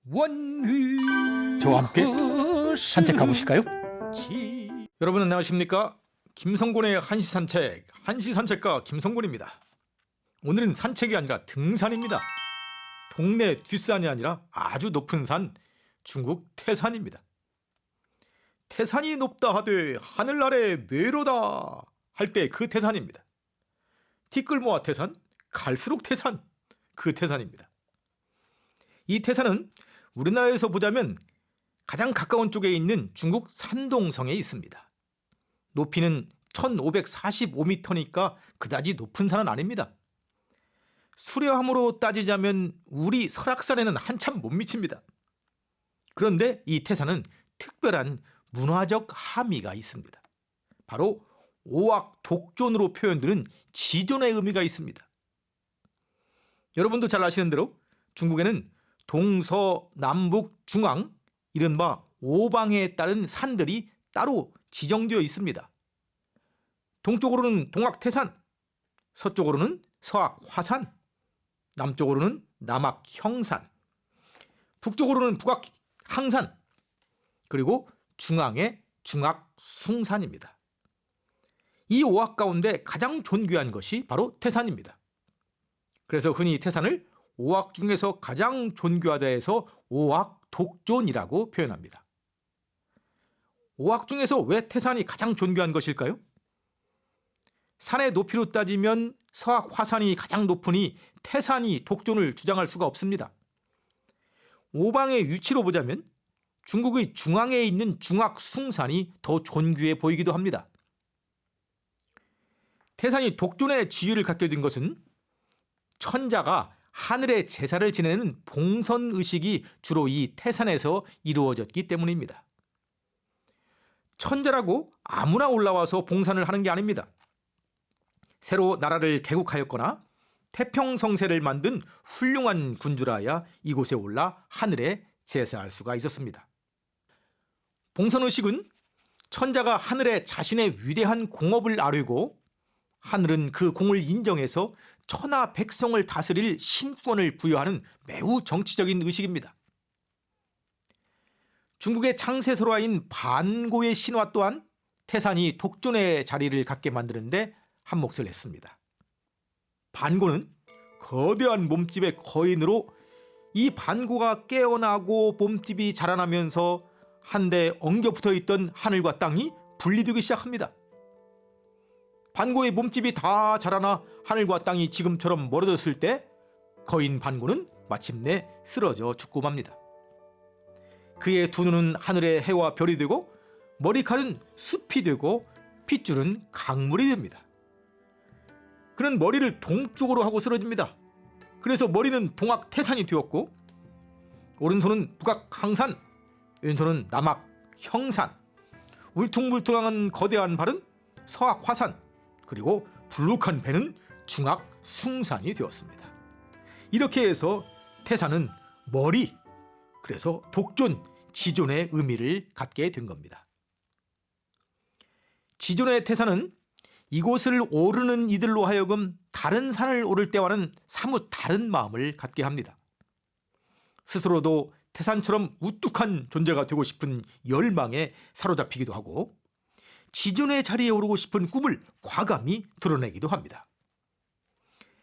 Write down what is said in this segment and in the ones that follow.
원휘 저와 함께 산책 가보실까요? 여러분 안녕하십니까? 김성곤의 한시산책, 한시산책가 김성곤입니다. 오늘은 산책이 아니라 등산입니다. 동네 뒷산이 아니라 아주 높은 산, 중국 태산입니다. 태산이 높다 하되 하늘 아래 메로다 할 때 그 태산입니다. 티끌모아 태산, 갈수록 태산, 그 태산입니다. 이 태산은 우리나라에서 보자면 가장 가까운 쪽에 있는 중국 산동성에 있습니다. 높이는 1545m니까 그다지 높은 산은 아닙니다. 수려함으로 따지자면 우리 설악산에는 한참 못 미칩니다. 그런데 이 태산은 특별한 문화적 함의가 있습니다. 바로 오악독존으로 표현되는 지존의 의미가 있습니다. 여러분도 잘 아시는 대로 중국에는 동서, 남북, 중앙, 이른바 오방에 따른 산들이 따로 지정되어 있습니다. 동쪽으로는 동악태산, 서쪽으로는 서악화산, 남쪽으로는 남악형산, 북쪽으로는 북악항산, 그리고 중앙에 중악숭산입니다. 이 오악 가운데 가장 존귀한 것이 바로 태산입니다. 그래서 흔히 태산을 오악 중에서 가장 존귀하다 해서 오악독존이라고 표현합니다. 오악 중에서 왜 태산이 가장 존귀한 것일까요? 산의 높이로 따지면 서악화산이 가장 높으니 태산이 독존을 주장할 수가 없습니다. 오방의 위치로 보자면 중국의 중앙에 있는 중악숭산이 더 존귀해 보이기도 합니다. 태산이 독존의 지위를 갖게 된 것은 천자가 하늘에 제사를 지내는 봉선의식이 주로 이 태산에서 이루어졌기 때문입니다. 천자라고 아무나 올라와서 봉산을 하는 게 아닙니다. 새로 나라를 개국하였거나 태평성세를 만든 훌륭한 군주라야 이곳에 올라 하늘에 제사할 수가 있었습니다. 봉선의식은 천자가 하늘에 자신의 위대한 공업을 아뢰고 하늘은 그 공을 인정해서 천하 백성을 다스릴 신권을 부여하는 매우 정치적인 의식입니다. 중국의 창세설화인 반고의 신화 또한 태산이 독존의 자리를 갖게 만드는데 한 몫을 했습니다. 반고는 거대한 몸집의 거인으로 이 반고가 깨어나고 몸집이 자라나면서 한데 엉겨붙어 있던 하늘과 땅이 분리되기 시작합니다. 반고의 몸집이 다 자라나 하늘과 땅이 지금처럼 멀어졌을 때 거인 반고는 마침내 쓰러져 죽고 맙니다. 그의 두 눈은 하늘의 해와 별이 되고 머리칼은 숲이 되고 핏줄은 강물이 됩니다. 그는 머리를 동쪽으로 하고 쓰러집니다. 그래서 머리는 동악태산이 되었고 오른손은 북악항산, 왼손은 남악형산, 울퉁불퉁한 거대한 발은 서악화산, 그리고 불룩한 배는 중악숭산이 되었습니다. 이렇게 해서 태산은 머리, 그래서 독존, 지존의 의미를 갖게 된 겁니다. 지존의 태산은 이곳을 오르는 이들로 하여금 다른 산을 오를 때와는 사뭇 다른 마음을 갖게 합니다. 스스로도 태산처럼 우뚝한 존재가 되고 싶은 열망에 사로잡히기도 하고 지존의 자리에 오르고 싶은 꿈을 과감히 드러내기도 합니다.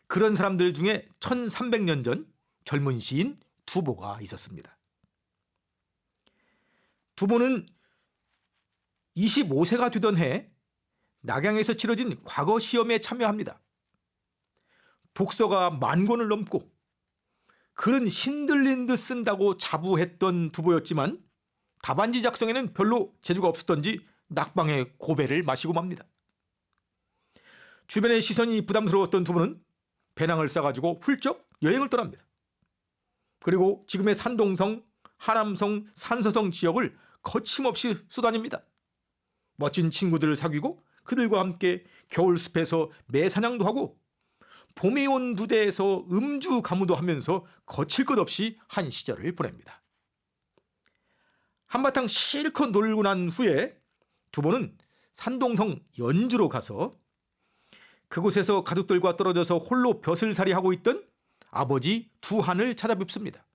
그런 사람들 중에 1300년 전 젊은 시인 두보가 있었습니다. 두보는 25세가 되던 해 낙양에서 치러진 과거 시험에 참여합니다. 독서가 10,000권을 넘고 글은 신들린 듯 쓴다고 자부했던 두보였지만 답안지 작성에는 별로 재주가 없었던지 낙방에 고배를 마시고 맙니다. 주변의 시선이 부담스러웠던 두보는 배낭을 싸가지고 훌쩍 여행을 떠납니다. 그리고 지금의 산동성, 하남성, 산서성 지역을 거침없이 쏘다닙니다. 멋진 친구들을 사귀고 그들과 함께 겨울숲에서 매사냥도 하고 봄이 온 누대에서 음주 가무도 하면서 거칠 것 없이 한 시절을 보냅니다. 한바탕 실컷 놀고 난 후에 두보는 산동성 연주로 가서 그곳에서 가족들과 떨어져서 홀로 벼슬살이 하고 있던 아버지 두한을 찾아뵙습니다.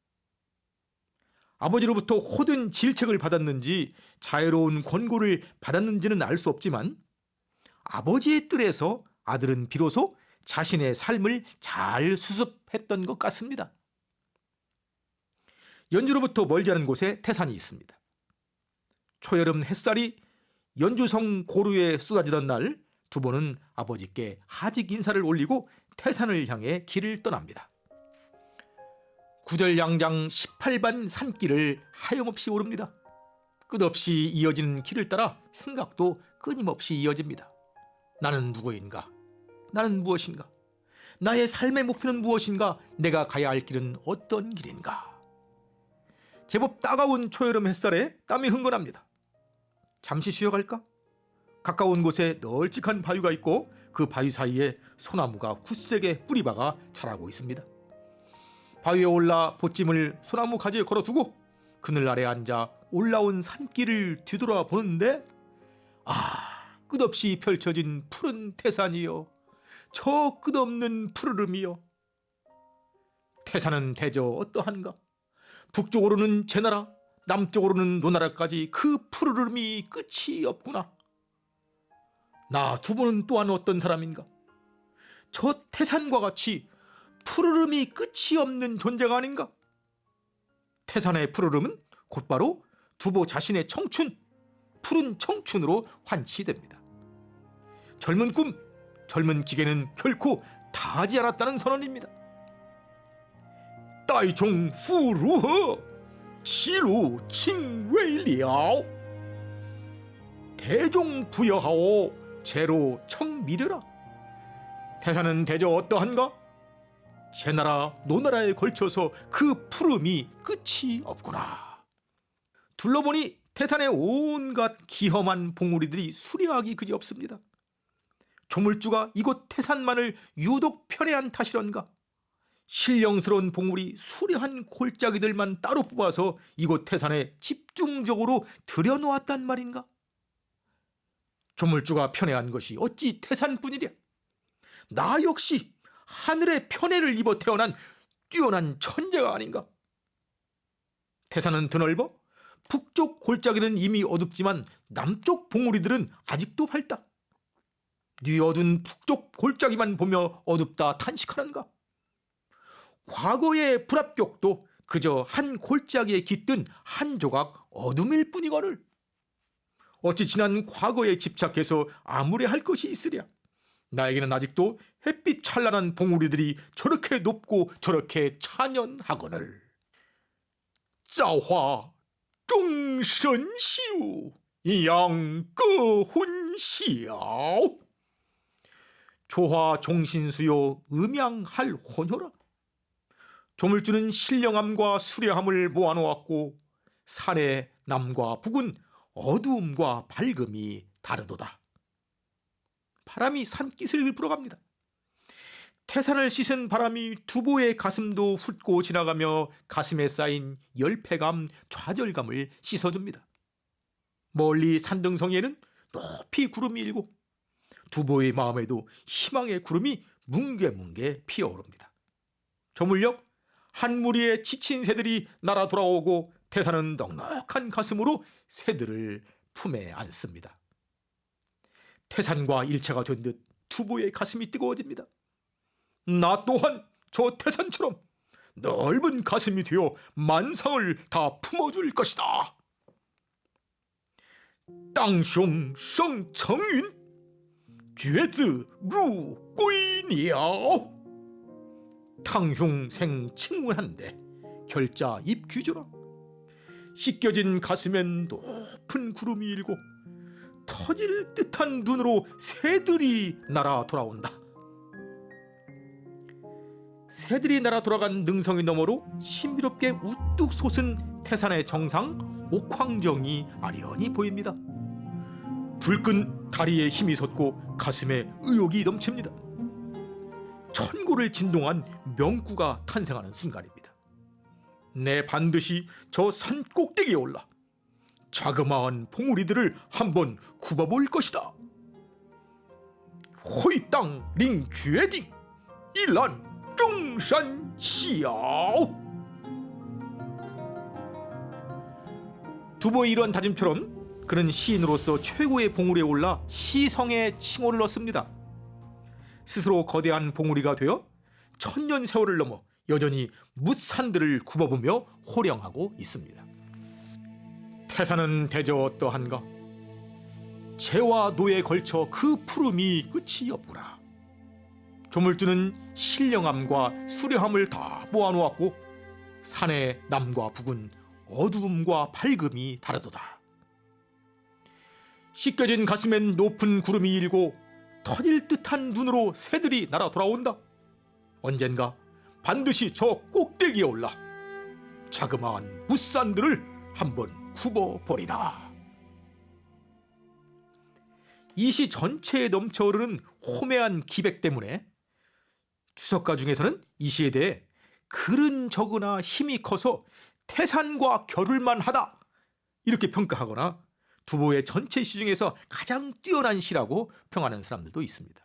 아버지로부터 호된 질책을 받았는지 자애로운 권고를 받았는지는 알 수 없지만 아버지의 뜰에서 아들은 비로소 자신의 삶을 잘 수습했던 것 같습니다. 연주로부터 멀지 않은 곳에 태산이 있습니다. 초여름 햇살이 연주성 고루에 쏟아지던 날 두보는 아버지께 하직 인사를 올리고 태산을 향해 길을 떠납니다. 구절양장 18반 산길을 하염없이 오릅니다. 끝없이 이어지는 길을 따라 생각도 끊임없이 이어집니다. 나는 누구인가? 나는 무엇인가? 나의 삶의 목표는 무엇인가? 내가 가야 할 길은 어떤 길인가? 제법 따가운 초여름 햇살에 땀이 흥건합니다. 잠시 쉬어갈까? 가까운 곳에 널찍한 바위가 있고 그 바위 사이에 소나무가 굳세게 뿌리박아 자라고 있습니다. 바위에 올라 보찜을 소나무 가지에 걸어두고 그늘 아래 앉아 올라온 산길을 뒤돌아보는데 끝없이 펼쳐진 푸른 태산이요, 저 끝없는 푸르름이요. 태산은 대저 어떠한가? 북쪽으로는 제나라, 남쪽으로는 노나라까지 그 푸르름이 끝이 없구나. 나 두보는 또한 어떤 사람인가? 저 태산과 같이 푸르름이 끝이 없는 존재가 아닌가? 태산의 푸르름은 곧바로 두보 자신의 청춘, 푸른 청춘으로 환치됩니다. 젊은 꿈, 젊은 기계는 결코 다하지 않았다는 선언입니다. 따이종 후루허 치루 칭웨이리아오 대종 부여하오 제로 청미르라. 태산은 대저 어떠한가? 제나라 노나라에 걸쳐서 그 푸름이 끝이 없구나. 둘러보니 태산의 온갖 기험한 봉우리들이 수려하기 그리 없습니다. 조물주가 이곳 태산만을 유독 편애한 탓이런가? 신령스러운 봉우리 수려한 골짜기들만 따로 뽑아서 이곳 태산에 집중적으로 들여놓았단 말인가? 조물주가 편애한 것이 어찌 태산뿐이랴? 나 역시 하늘의 편애를 입어 태어난 뛰어난 천재가 아닌가? 태산은 드넓어 북쪽 골짜기는 이미 어둡지만 남쪽 봉우리들은 아직도 밝다. 네 어두운 북쪽 골짜기만 보며 어둡다 탄식하는가? 과거의 불합격도 그저 한 골짜기에 깃든 한 조각 어둠일 뿐이거늘. 어찌 지난 과거에 집착해서 아무래할 것이 있으랴? 나에게는 아직도 햇빛 찬란한 봉우리들이 저렇게 높고 저렇게 찬연하거늘. 짜화 종선시우 양꺼훈시야오 조화 종신수요 음양할 혼효라. 조물주는 신령함과 수려함을 모아놓았고 산의 남과 북은 어두움과 밝음이 다르도다. 바람이 산깃을 불어갑니다. 태산을 씻은 바람이 두보의 가슴도 훑고 지나가며 가슴에 쌓인 열패감, 좌절감을 씻어줍니다. 멀리 산등성이에는 높이 구름이 일고 두보의 마음에도 희망의 구름이 뭉게뭉게 피어오릅니다. 저물녘 한 무리의 지친 새들이 날아 돌아오고 태산은 넉넉한 가슴으로 새들을 품에 안습니다. 태산과 일체가 된 듯 두보의 가슴이 뜨거워집니다. 나 또한 저 태산처럼 넓은 가슴이 되어 만상을 다 품어줄 것이다. 땅숑 성청윤 죄즈 루 꼬이니야오 탕흉생 칭문한데 결자 입귀조라. 씻겨진 가슴엔 높은 구름이 일고 터질 듯한 눈으로 새들이 날아 돌아온다. 새들이 날아 돌아간 능성이 너머로 신비롭게 우뚝 솟은 태산의 정상 옥황정이 아련히 보입니다. 불끈 다리에 힘이 솟고 가슴에 의욕이 넘칩니다. 천고를 진동한 명구가 탄생하는 순간입니다. 내 반드시 저 산 꼭대기에 올라 자그마한 봉우리들을 한번 굽어볼 것이다. 호이땅 링쥐에딩 일란 종산 시야오 두보의 이런 다짐처럼 그는 시인으로서 최고의 봉우리에 올라 시성의 칭호를 얻습니다. 스스로 거대한 봉우리가 되어 천년 세월을 넘어 여전히 뭇산들을 굽어보며 호령하고 있습니다. 태산은 대저 어떠한가? 재와 노에 걸쳐 그 푸름이 끝이 없구나. 조물주는 신령함과 수려함을 다 모아놓았고 산의 남과 북은 어두움과 밝음이 다르도다. 씻겨진 가슴엔 높은 구름이 일고 터질 듯한 눈으로 새들이 날아 돌아온다. 언젠가 반드시 저 꼭대기에 올라 자그마한 뭇산들을 한번 굽어버리라. 이 시 전체에 넘쳐흐르는 호매한 기백 때문에 주석가 중에서는 이 시에 대해 글은 적으나 힘이 커서 태산과 겨룰만 하다 이렇게 평가하거나 두보의 전체 시 중에서 가장 뛰어난 시라고 평하는 사람들도 있습니다.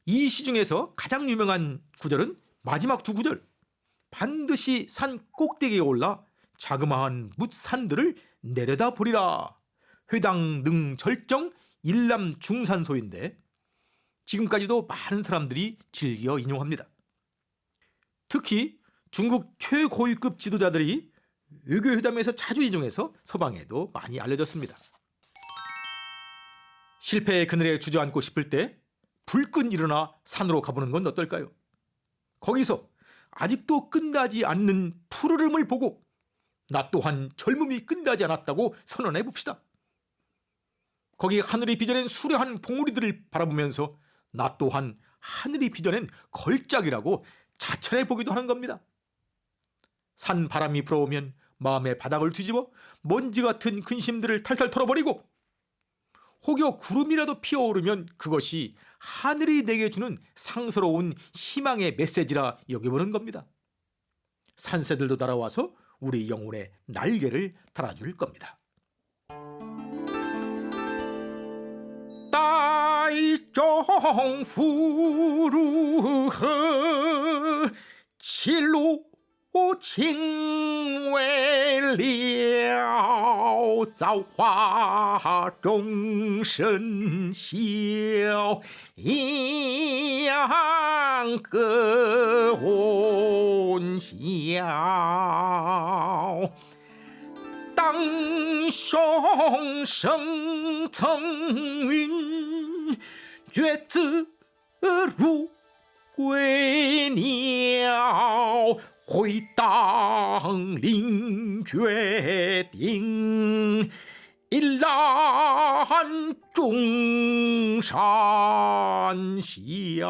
이 시 중에서 가장 유명한 구절은 마지막 두 구절. 반드시 산 꼭대기에 올라 자그마한 뭇산들을 내려다보리라. 회당 능 절정 일남 중산소인데 지금까지도 많은 사람들이 즐겨 인용합니다. 특히 중국 최고위급 지도자들이 외교회담에서 자주 인용해서 서방에도 많이 알려졌습니다. 실패의 그늘에 주저앉고 싶을 때 불끈 일어나 산으로 가보는 건 어떨까요? 거기서 아직도 끝나지 않는 푸르름을 보고 나 또한 젊음이 끝나지 않았다고 선언해 봅시다. 거기 하늘이 빚어낸 수려한 봉우리들을 바라보면서 나 또한 하늘이 빚어낸 걸작이라고 자찬해 보기도 하는 겁니다. 산 바람이 불어오면 마음의 바닥을 뒤집어 먼지 같은 근심들을 탈탈 털어버리고 혹여 구름이라도 피어오르면 그것이 하늘이 내게 주는 상스러운 희망의 메시지라 여겨보는 겁니다. 산새들도 날아와서 우리 영혼의 날개를 달아줄 겁니다. 따이종 후루허 칠로 칭외려造化众生笑一样歌欢笑当胸生层云月自如归鸟回荡凌绝顶一览众山小